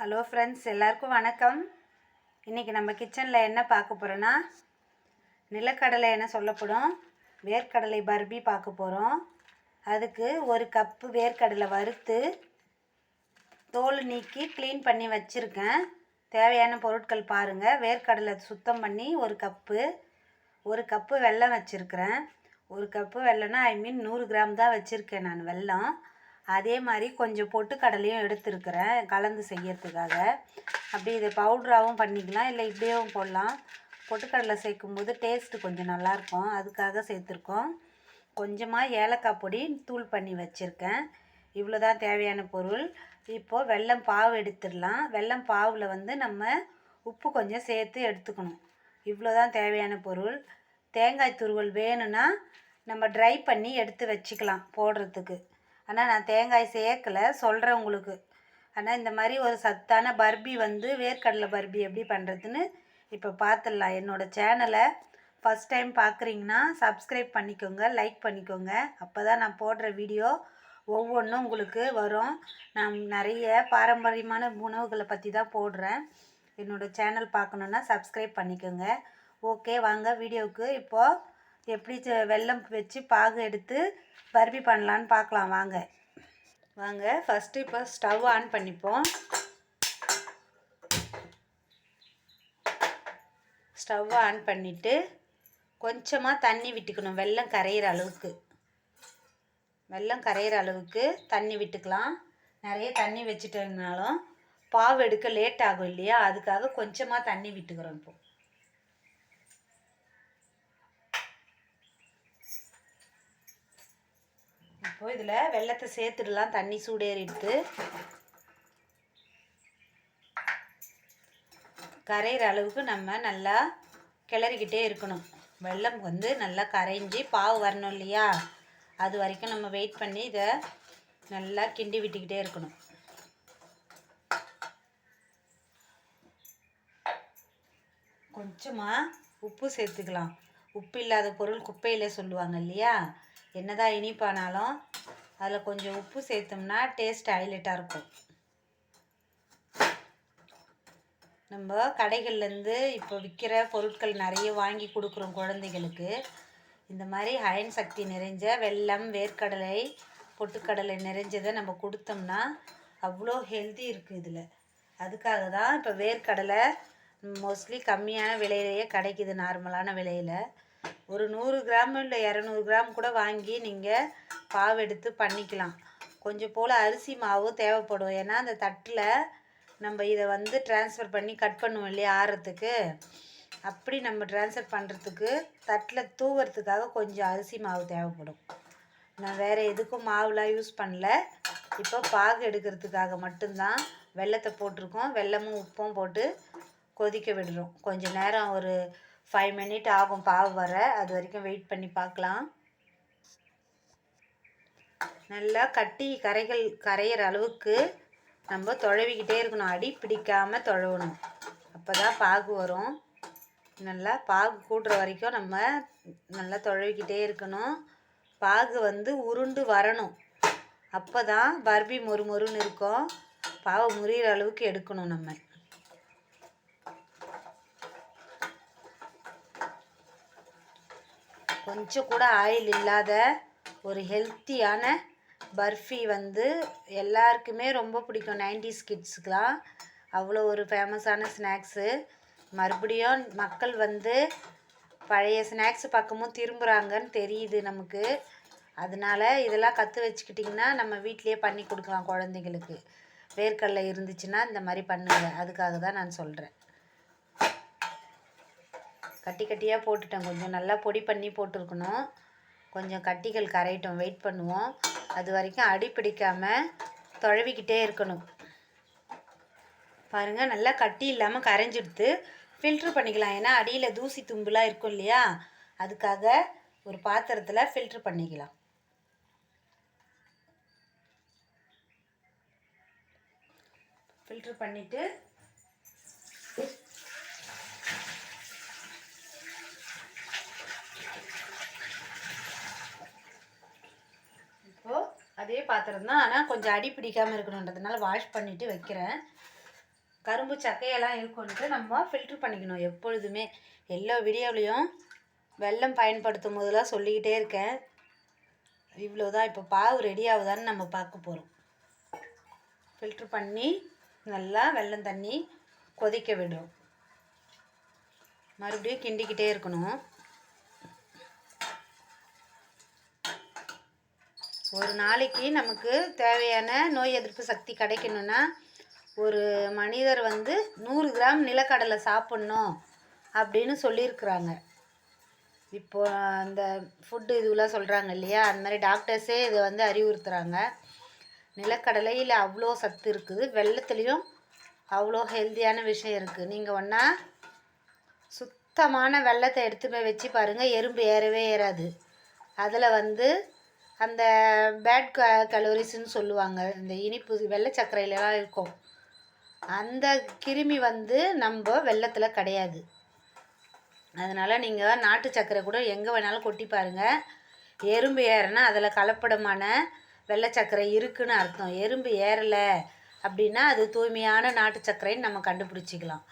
Hello friends, எல்லாருக்கும் வணக்கம். இன்றைக்கி நம்ம கிச்சனில் என்ன பார்க்க போகிறோன்னா, நிலக்கடலை என்ன சொல்லப்படும் வேர்க்கடலை பர்பி பார்க்க போகிறோம். அதுக்கு ஒரு கப்பு வேர்க்கடலை வறுத்து தோல் நீக்கி க்ளீன் பண்ணி வச்சுருக்கேன். தேவையான பொருட்கள் பாருங்கள். வேர்க்கடலை சுத்தம் பண்ணி ஒரு கப்பு வெல்லம் வச்சுருக்கிறேன். ஒரு கப்பு வெல்லம்னா 100 கிராம் தான் வச்சுருக்கேன் நான் வெல்லம். அதே மாதிரி கொஞ்சம் பொட்டுக்கடலையும் எடுத்துருக்கிறேன் கலந்து செய்யறதுக்காக. அப்படி இதை பவுட்ராகவும் பண்ணிக்கலாம், இல்லை இப்படியும் போடலாம். பொட்டுக்கடலை சேர்க்கும்போது டேஸ்ட்டு கொஞ்சம் நல்லாயிருக்கும், அதுக்காக சேர்த்துருக்கோம். கொஞ்சமாக ஏலக்காய் பொடி தூள் பண்ணி வச்சுருக்கேன். இவ்வளோ தான் தேவையான பொருள். இப்போது வெல்லம் பாவு எடுத்துடலாம். வெல்லம் பாவில் நம்ம உப்பு கொஞ்சம் சேர்த்து எடுத்துக்கணும். இவ்வளோ தான் தேவையான பொருள். தேங்காய் துருவல் வேணும்னா நம்ம ட்ரை பண்ணி எடுத்து வச்சுக்கலாம் போடுறதுக்கு. ஆனால் நான் தேங்காய் சேர்க்கலை, சொல்கிறேன் உங்களுக்கு. ஆனால் இந்த மாதிரி ஒரு சத்தான பர்பி வேர்க்கடலை பர்பி எப்படி பண்ணுறதுன்னு இப்போ பார்த்துடலாம். என்னோடய சேனலை ஃபஸ்ட் டைம் பார்க்குறீங்கன்னா சப்ஸ்கிரைப் பண்ணிக்கோங்க, லைக் பண்ணிக்கோங்க. அப்போ தான் நான் போடுற வீடியோ ஒவ்வொன்றும் உங்களுக்கு வரும். நான் நிறைய பாரம்பரியமான உணவுகளை பற்றி தான் போடுறேன். என்னோடய சேனல் பார்க்கணுன்னா சப்ஸ்கிரைப் பண்ணிக்கோங்க. ஓகே, வாங்க வீடியோவுக்கு. இப்போது எப்படி வெல்லம் வச்சு பாகு எடுத்து பர்பி பண்ணலான்னு பார்க்கலாம். வாங்க ஃபஸ்ட்டு இப்போ ஸ்டவ் ஆன் பண்ணிப்போம். ஸ்டவ் ஆன் பண்ணிவிட்டு கொஞ்சமாக தண்ணி விட்டுக்கணும். வெல்லம் கரையிற அளவுக்கு தண்ணி விட்டுக்கலாம். நிறைய தண்ணி வச்சுட்டோம்னாலும் பாவு எடுக்க லேட் ஆகும் இல்லையா, அதுக்காக கொஞ்சமாக தண்ணி விட்டுக்கிறோம். இப்போ இதில் வெல்லத்தை சேர்த்துடலாம். தண்ணி சூடேறிடுத்து கரையிற அளவுக்கு நம்ம நல்லா கிளறிக்கிட்டே இருக்கணும். வெல்லம் நல்லா கரைஞ்சி பாவு வரணும் இல்லையா, அது வரைக்கும் நம்ம வெயிட் பண்ணி இதை நல்லா கிண்டி விட்டுக்கிட்டே இருக்கணும். கொஞ்சமாக உப்பு சேர்த்துக்கலாம். உப்பு இல்லாத பொருள் குப்பையில் சொல்லுவாங்க இல்லையா, என்னதான் இனிப்பானாலும் அதில் கொஞ்சம் உப்பு சேர்த்தோம்னா டேஸ்ட் ஹைலைட்டாக இருக்கும். நம்ம கடைகள்லேருந்து இப்போ விற்கிற பொருட்கள் நிறைய வாங்கி கொடுக்குறோம் குழந்தைகளுக்கு. இந்த மாதிரி அயன் சக்தி நிறைஞ்ச வெல்லம், வேர்க்கடலை, பொட்டுக்கடலை நிறைஞ்சதை நம்ம கொடுத்தோம்னா அவ்வளோ ஹெல்தி இருக்குது இதில். அதுக்காக தான் இப்போ வேர்க்கடலை மோஸ்ட்லி கம்மியான விலையிலேயே கிடைக்கிது, நார்மலான விலையில். ஒரு 100 கிராம் இல்லை 200 கிராம் கூட வாங்கி நீங்கள் பாவு எடுத்து பண்ணிக்கலாம். கொஞ்சம் போல் அரிசி மாவு தேவைப்படும். ஏன்னா அந்த தட்டில் நம்ம இதை ட்ரான்ஸ்ஃபர் பண்ணி கட் பண்ணுவோம் இல்லையா ஆறுறதுக்கு, அப்படி நம்ம ட்ரான்ஸ்ஃபர் பண்ணுறதுக்கு தட்டில் தூவுறதுக்காக கொஞ்சம் அரிசி மாவு தேவைப்படும். நான் வேறு எதுக்கும் மாவுலாம் யூஸ் பண்ணல. இப்போ பாகு எடுக்கிறதுக்காக மட்டும்தான் வெல்லத்தை போட்டிருக்கோம். வெல்லமும் உப்பும் போட்டு கொதிக்க விடுறோம். கொஞ்சம் நேரம் ஒரு 5 மினிட் ஆகும் பாவு வர. அது வரைக்கும் வெயிட் பண்ணி பார்க்கலாம். நல்லா கரையிற அளவுக்கு நம்ம தொழவிக்கிட்டே இருக்கணும். அடி பிடிக்காமல் தொழவணும், அப்போ தான் பாகு வரும். நல்லா பாகு கூட்டுற வரைக்கும் நம்ம நல்லா தொழவிக்கிட்டே இருக்கணும். பாகு உருண்டு வரணும், அப்போ தான் பர்பி மொறுமொறுன்னு இருக்கும். பாவு முறிகிற அளவுக்கு எடுக்கணும். நம்ம கொஞ்சம் கூட ஆயில் இல்லாத ஒரு ஹெல்த்தியான பர்ஃபி எல்லாருக்குமே ரொம்ப பிடிக்கும். 90s கிட்ஸுக்கெலாம் அவ்வளோ ஒரு ஃபேமஸான ஸ்நாக்ஸு. மறுபடியும் மக்கள் பழைய ஸ்நாக்ஸ் பக்கமும் திரும்புகிறாங்கன்னு தெரியுது நமக்கு. அதனால் இதெல்லாம் கற்று வச்சுக்கிட்டிங்கன்னா நம்ம வீட்டிலையே பண்ணி கொடுக்கலாம் குழந்தைங்களுக்கு. வேர்க்கடலை இருந்துச்சுன்னா இந்த மாதிரி பண்ணுங்க, அதுக்காக தான் நான் சொல்கிறேன். கட்டி கட்டியாக போட்டுட்டேன். கொஞ்சம் நல்லா பொடி பண்ணி போட்டிருக்கணும். கொஞ்சம் கட்டிகள் கரையட்டும், வெயிட் பண்ணுவோம். அது வரைக்கும் அடி பிடிக்காமல் தொழவிக்கிட்டே இருக்கணும். பாருங்கள், நல்லா கட்டி இல்லாமல் கரைஞ்சிடுத்து. ஃபில்ட்ரு பண்ணிக்கலாம். ஏன்னா அடியில் தூசி தும்புலாம் இருக்கும் இல்லையா, அதுக்காக ஒரு பாத்திரத்தில் ஃபில்ட்ரு பண்ணிக்கலாம். ஃபில்ட்ரு பண்ணிவிட்டு அதே பாத்திரம் தான், ஆனால் கொஞ்சம் அடி பிடிக்காமல் இருக்கணுன்றதுனால வாஷ் பண்ணிவிட்டு வைக்கிறேன். கரும்பு சக்கையெல்லாம் இருக்குன்ட்டு நம்ம ஃபில்ட்ரு பண்ணிக்கணும் எப்பொழுதுமே. எல்லா வீடியோவிலையும் வெல்லம் பயன்படுத்தும் போதெல்லாம் சொல்லிக்கிட்டே இருக்கேன். இவ்வளோதான். இப்போ பாவு ரெடி ஆகுதான்னு நம்ம பார்க்க போகிறோம். ஃபில்ட்ரு பண்ணி நல்லா வெல்லம் தண்ணி கொதிக்க விடுறோம். மறுபடியும் கிண்டிக்கிட்டே இருக்கணும். ஒரு நாளைக்கு நமக்கு தேவையான நோய் எதிர்ப்பு சக்தி கிடைக்கணுன்னா ஒரு மனிதர் 100 கிராம் நிலக்கடலை சாப்பிட்ணும் அப்படின்னு சொல்லியிருக்கிறாங்க. இப்போ அந்த ஃபுட்டு இதுவெலாம் சொல்கிறாங்க இல்லையா, அந்த மாதிரி டாக்டர்ஸே இதை அறிவுறுத்துகிறாங்க. நிலக்கடலையில் அவ்வளோ சத்து இருக்குது, வெல்லத்துலேயும் அவ்வளோ ஹெல்த்தியான விஷயம் இருக்குது. நீங்கள் ஒன்றா சுத்தமான வெல்லத்தை எடுத்து போய் வச்சு பாருங்கள், எறும்பு ஏறவே ஏறாது. அதில் அந்த பேட் கலோரிஸ்ன்னு சொல்லுவாங்க, இந்த இனிப்பு வெள்ளை சர்க்கரையிலலாம் இருக்கும். அந்த கிருமி நம்ம வெல்லத்தில் கிடையாது. அதனால் நீங்கள் நாட்டு சர்க்கரை கூட எங்கே வேணாலும் கொட்டி பாருங்கள், எறும்பு ஏறினா அதில் கலப்படமான வெள்ளை சர்க்கரை இருக்குதுன்னு அர்த்தம். எறும்பு ஏறலை அப்படின்னா அது தூய்மையான நாட்டு சர்க்கரைன்னு நம்ம கண்டுபிடிச்சிக்கலாம்.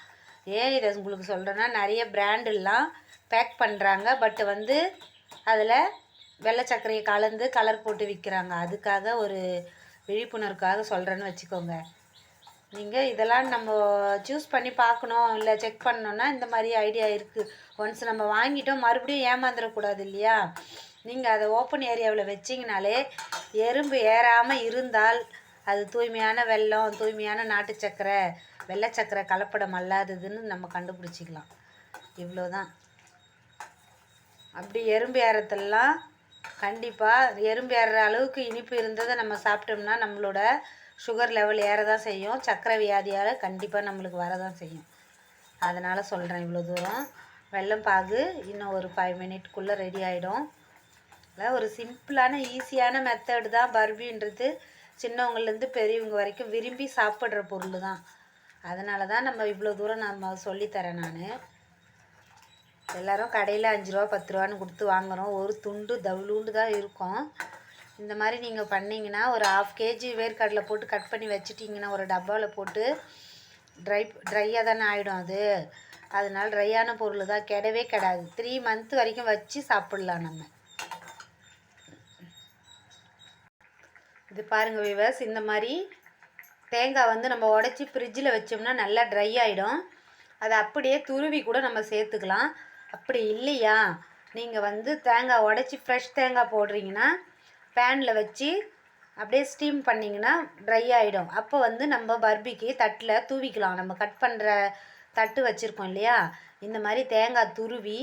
ஏன் இதை உங்களுக்கு சொல்கிறேன்னா, நிறைய பிராண்டெல்லாம் பேக் பண்ணுறாங்க, பட் அதில் வெள்ளை சர்க்கரையை கலந்து கலர் போட்டு விற்கிறாங்க. அதுக்காக ஒரு விழிப்புணர்வுக்காக சொல்கிறேன்னு வச்சுக்கோங்க. நீங்கள் இதெல்லாம் நம்ம சூஸ் பண்ணி பார்க்கணும், இல்லை செக் பண்ணணுன்னா இந்த மாதிரி ஐடியா இருக்குது. ஒன்ஸ் நம்ம வாங்கிட்டோம் மறுபடியும் ஏமாந்துடக்கூடாது இல்லையா. நீங்கள் அதை ஓப்பன் ஏரியாவில் வச்சிங்கனாலே எறும்பு ஏறாமல் இருந்தால் அது தூய்மையான வெல்லம், தூய்மையான நாட்டு சர்க்கரை, வெள்ளை சர்க்கரை கலப்படம் அல்லாததுன்னு நம்ம கண்டுபிடிச்சிக்கலாம். இவ்வளோதான். அப்படி எறும்பு ஏறத்தெல்லாம் கண்டிப்பாக எறும்பு ஏறுற அளவுக்கு இனிப்பு இருந்ததை நம்ம சாப்பிட்டோம்னா நம்மளோட சுகர் லெவல் ஏற தான் செய்யும். சர்க்கரை வியாதியால் கண்டிப்பாக நம்மளுக்கு வரதான் செய்யும். அதனால் சொல்கிறேன் இவ்வளோ தூரம். வெல்லம் பாகு இன்னும் ஒரு 5 மினிட்குள்ளே ரெடி ஆகிடும். அதாவது ஒரு சிம்பிளான ஈஸியான மெத்தடு தான் பர்பின்றது. சின்னவங்கலேருந்து பெரியவங்க வரைக்கும் விரும்பி சாப்பிட்ற பொருள் தான். அதனால தான் நம்ம இவ்வளோ தூரம் நம்ம சொல்லித்தரேன். நான் எல்லோரும் கடையில் 5 ரூபா 10 ரூபான்னு கொடுத்து வாங்குகிறோம். ஒரு துண்டு தவுளூண்டு தான் இருக்கும். இந்த மாதிரி நீங்கள் பண்ணிங்கன்னா ஒரு 1/2 kg வேர்க்கடலை போட்டு கட் பண்ணி வச்சுட்டிங்கன்னா ஒரு டப்பாவில் போட்டு ட்ரையாக தானே ஆகிடும் அது. அதனால் ட்ரையான பொருள் தான், கெடவே கெடாது. 3 மந்த் வரைக்கும் வச்சு சாப்பிட்லாம் நம்ம. இது பாருங்கள் வியூவர்ஸ், இந்த மாதிரி தேங்காய் நம்ம உடச்சி ஃப்ரிட்ஜில் வச்சோம்னா நல்லா ட்ரை ஆகிடும். அதை அப்படியே துருவி கூட நம்ம சேர்த்துக்கலாம். அப்படி இல்லையா, நீங்கள் தேங்காய் உடச்சி ஃப்ரெஷ் தேங்காய் போடுறீங்கன்னா பேனில் வச்சு அப்படியே ஸ்டீம் பண்ணிங்கன்னா ட்ரை ஆகிடும். அப்போ நம்ம பர்பிக்கு தட்டில் தூவிக்கலாம். நம்ம கட் பண்ணுற தட்டு வச்சுருக்கோம் இல்லையா, இந்த மாதிரி தேங்காய் துருவி,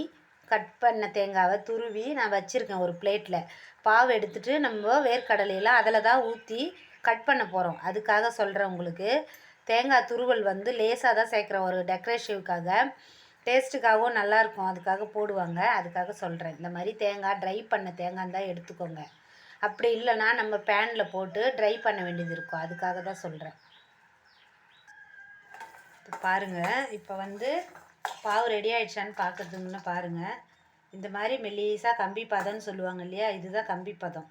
கட் பண்ண தேங்காவை துருவி நான் வச்சுருக்கேன் ஒரு பிளேட்டில். பாவு எடுத்துகிட்டு நம்ம வேர்க்கடலையெல்லாம் அதில் தான் ஊற்றி கட் பண்ண போகிறோம். அதுக்காக சொல்கிறேன் உங்களுக்கு. தேங்காய் துருவல் லேசாக தான் சேர்க்குறேன், ஒரு டெக்கரேட்டிவ்க்காக, டேஸ்ட்டுக்காகவும் நல்லாயிருக்கும், அதுக்காக போடுவாங்க. அதுக்காக சொல்கிறேன். இந்த மாதிரி தேங்காய் ட்ரை பண்ண தேங்காய் தான் எடுத்துக்கோங்க. அப்படி இல்லைன்னா நம்ம பேனில் போட்டு ட்ரை பண்ண வேண்டியது இருக்கும். அதுக்காக தான் சொல்கிறேன். பாருங்கள், இப்போ பாவு ரெடி ஆகிடுச்சான்னு பார்க்குறதுக்கு முன்னே பாருங்கள், இந்த மாதிரி மெல்லிசாக கம்பி பதம்னு சொல்லுவாங்க இல்லையா, இதுதான் கம்பி பதம்.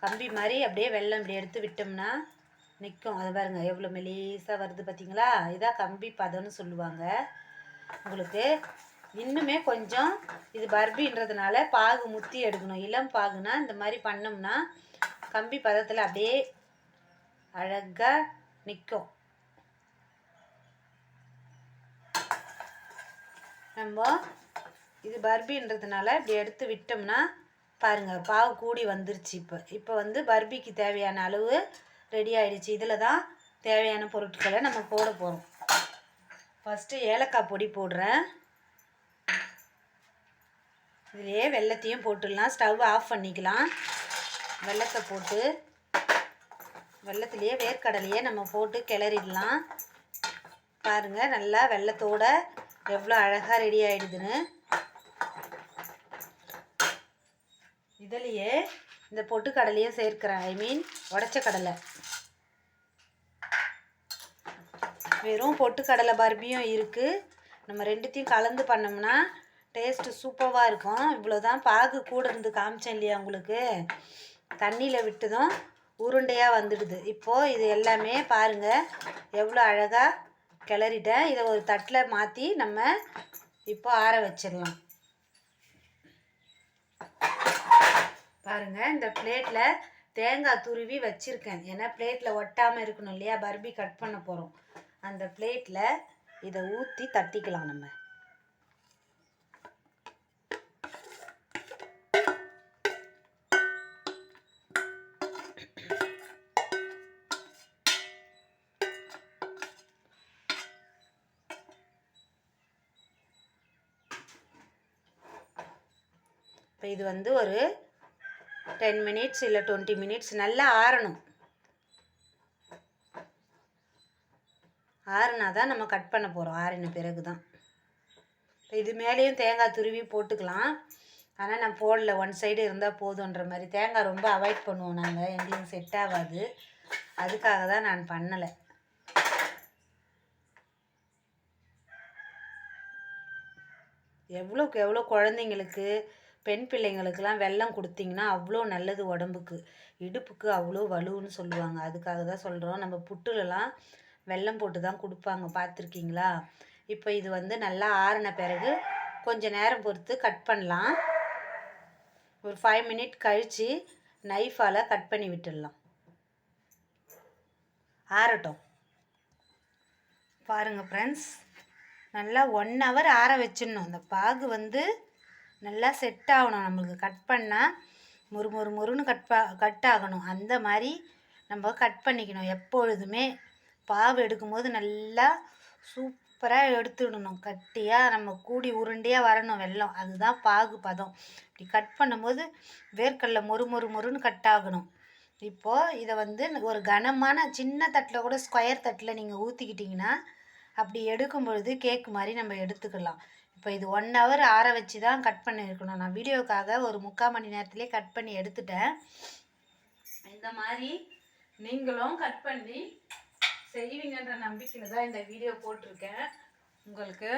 கம்பி மாதிரி அப்படியே வெல்லம் இப்படி எடுத்து விட்டோம்னா நிற்கும். அது பாருங்கள் எவ்வளோ மெல்லிசாக வருது பார்த்தீங்களா, இதுதான் கம்பி பதம்னு சொல்லுவாங்க. உங்களுக்கு இன்னுமே கொஞ்சம் இது பர்பின்றதுனால பாகு முத்தி எடுக்கணும். இளம் பாகுனா இந்த மாதிரி பண்ணோம்னா கம்பி பதத்தில் அப்படியே அழகாக நிற்கும். நம்ம இது பர்பின்றதுனால இப்படி எடுத்து விட்டோம்னா பாருங்கள் பாவு கூடி வந்துருச்சு. இப்போ பர்பிக்கு தேவையான அளவு ரெடி ஆகிடுச்சு. இதில் தான் தேவையான பொருட்களை நம்ம போட போகிறோம். ஃபஸ்ட்டு ஏலக்காய் பொடி போடுறேன். இதிலே வெல்லத்தையும் போட்டுடலாம். ஸ்டவ் ஆஃப் பண்ணிக்கலாம். வெல்லத்தை போட்டு வெல்லத்துலேயே வேர்க்கடலையே நம்ம போட்டு கிளறிடலாம். பாருங்கள் நல்லா வெல்லத்தோட எவ்வளோ அழகாக ரெடி ஆகிடுதுன்னு. இதுலேயே இந்த பொட்டுக்கடலையும் சேர்க்கிறேன், ஐ மீன் உடச்ச கடலை. வெறும் பொட்டுக்கடலை பர்பியும் இருக்குது. நம்ம ரெண்டுத்தையும் கலந்து பண்ணோம்னா டேஸ்ட்டு சூப்பராக இருக்கும். இவ்வளோ தான். பாகு கூட இருந்து காமிச்சேன் இல்லையா உங்களுக்கு, தண்ணியில் விட்டதும் உருண்டையாக வந்துடுது. இப்போது இது எல்லாமே பாருங்கள் எவ்வளோ அழகாக கிளறிட்டேன். இதை ஒரு தட்டில் மாற்றி நம்ம இப்போ ஆற வச்சிடலாம். பாருங்கள், இந்த பிளேட்டில் தேங்காய் துருவி வச்சுருக்கேன். ஏன்னா பிளேட்டில் ஒட்டாமல் இருக்கணும் இல்லையா, பர்பி கட் பண்ண போகிறோம். அந்த பிளேட்டில் இதை ஊற்றி தட்டிக்கலாம் நம்ம. இப்போ இது வந்து ஒரு 10 மினிட்ஸ் இல்லை 20 மினிட்ஸ் நல்லா ஆறணும். ஆறுனா தான் நம்ம கட் பண்ண போகிறோம். ஆறின பிறகு தான். இது மேலேயும் தேங்காய் துருவி போட்டுக்கலாம். ஆனால் நான் போடல, ஒன் சைடு இருந்தால் போதுன்ற மாதிரி. தேங்காய் ரொம்ப அவாய்ட் பண்ணுவோம் நாங்கள், எங்களுக்கு செட் ஆகாது. அதுக்காக தான் நான் பண்ணலை. எவ்வளோக்கு எவ்வளோ குழந்தைங்களுக்கு, பெண் பிள்ளைங்களுக்கெல்லாம் வெல்லம் கொடுத்தீங்கன்னா அவ்வளோ நல்லது உடம்புக்கு. இடுப்புக்கு அவ்வளோ வலுன்னு சொல்லுவாங்க. அதுக்காக தான் சொல்கிறோம். நம்ம புட்டுலலாம் வெல்லம் போட்டு தான் கொடுப்பாங்க, பார்த்துருக்கீங்களா? இப்போ இது வந்து நல்லா ஆறின பிறகு கொஞ்சம் நேரம் பொறுத்து கட் பண்ணலாம். ஒரு 5 மினிட் கழித்து நைஃபால் கட் பண்ணி விட்டுடலாம். ஆறட்டும். பாருங்கள் ஃப்ரெண்ட்ஸ், நல்லா 1 ஹவர் ஆற வச்சிடணும். அந்த பாகு வந்து நல்லா செட் ஆகணும். நம்மளுக்கு கட் பண்ணால் முறுமுறுன்னு கட் ஆகணும். அந்த மாதிரி நம்ம கட் பண்ணிக்கணும். எப்பொழுதுமே பாவு எடுக்கும்போது நல்லா சூப்பராக எடுத்துடணும். கட்டியாக நம்ம கூடி உருண்டையாக வரணும் வெல்லம். அதுதான் பாகு பதம். இப்படி கட் பண்ணும்போது வேர்க்கடலை மொறுன்னு கட் ஆகணும். இப்போது இதை வந்து ஒரு கனமான சின்ன தட்டில் கூட, ஸ்கொயர் தட்டில் நீங்கள் ஊற்றிக்கிட்டிங்கன்னா அப்படி எடுக்கும் பொழுது கேக்கு மாதிரி நம்ம எடுத்துக்கலாம். இப்போ இது 1 ஹவர் ஆற வச்சு தான் கட் பண்ணியிருக்கணும். நான் வீடியோக்காக ஒரு 3/4 மணி நேரத்துலேயே கட் பண்ணி எடுத்துட்டேன். இந்த மாதிரி நீங்களும் கட் பண்ணி செய்வீங்கன்ற நம்பிக்கையில் தான் இந்த வீடியோ போட்டிருக்கேன். உங்களுக்கு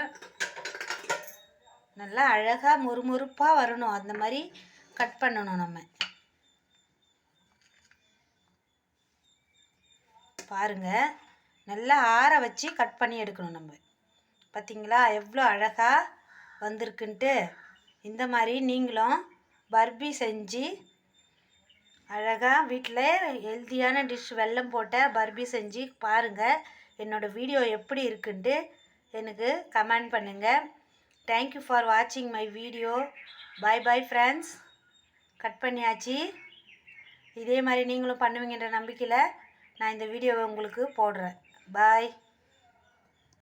நல்லா அழகாக மொறுமொறுப்பாக வரணும். அந்த மாதிரி கட் பண்ணணும். நம்ம பாருங்கள், நல்லா ஆற வச்சு கட் பண்ணி எடுக்கணும். நம்ம பார்த்திங்களா எவ்வளோ அழகாக வந்திருக்குன்ட்டு. இந்த மாதிரி நீங்களும் பர்பி செஞ்சு அழகாக வீட்டில் ஹெல்த்தியான டிஷ் வெல்லம் போட்ட பர்பி செஞ்சு பாருங்கள். என்னோடய வீடியோ எப்படி இருக்குன்ட்டு எனக்கு கமெண்ட் பண்ணுங்கள். தேங்க்யூ ஃபார் வாட்சிங் my video. Bye friends. Cut பண்ணியாச்சு. இதே மாதிரி நீங்களும் பண்ணுவீங்கன்ற நம்பிக்கையில் நான் இந்த வீடியோவை உங்களுக்கு போடுறேன். பாய்.